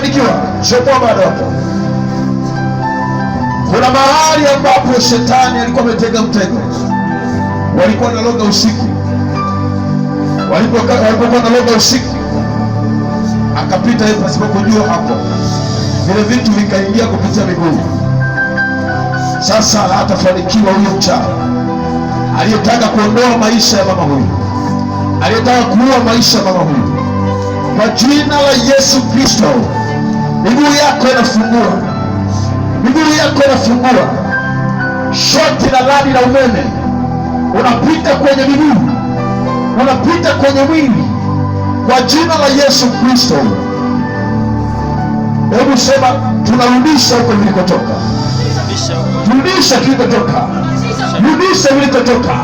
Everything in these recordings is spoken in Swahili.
umefanikiwa, sio kwamba bado hapo. Kuna mahali ambapo shetani alikuwa ametega mtego. Walikuwa wanaloga usiku, walipokuwa wanaloga usiku, akapita yeye pasipo kujua hapo, vile vitu vikaingia kupitia miguu. Sasa hatafanikiwa huyo mchawi aliyetaka kuondoa maisha ya mama huyu, aliyetaka kuua maisha ya mama huyu. Kwa jina la Yesu Kristo, miguu yako inafungua, miguu yako inafungua. Shoti la radi la umeme unapita kwenye miguu, unapita kwenye mwili kwa jina la Yesu Kristo. Hebu sema, tunarudisha huko vilikotoka, rudisha kilikotoka, rudisha vilikotoka,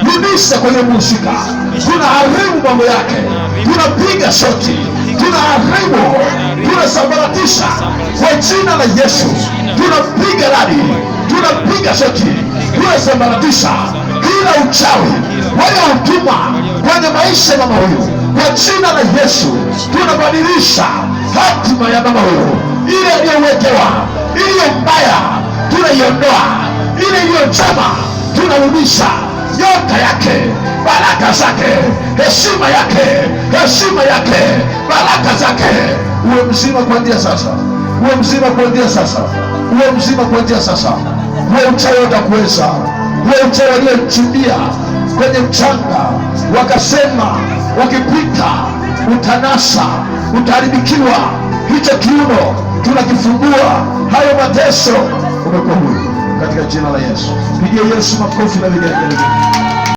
rudisha kwenye mhusika. Tunaharibu mambo yake, tunapiga shoti, tunaharibu, tunasambaratisha kwa jina la Yesu. Tunapiga radi, tunapiga shoti, tunasambaratisha kila uchawi waliotuma kwenye maisha ya mama huyu kwa jina la Yesu. Tunabadilisha hatima ya mama huyu, ile aliyowekewa, iliyo mbaya tunaiondoa, ile iliyo njema tunarudisha. Nyota yake, baraka zake, heshima yake, heshima yake, baraka zake. Uwe mzima kuanzia sasa, uwe mzima kuanzia sasa, uwe mzima kuanzia sasa. Uwe uchawi utakuweza, uwe uchawi waliochimbia kwenye mchanga, wakasema wakipita utanasa, utaharibikiwa. Hicho kiuno tunakifungua, hayo mateso umekuwa huru katika jina la Yesu. Pigie Yesu makofi na vigelegele.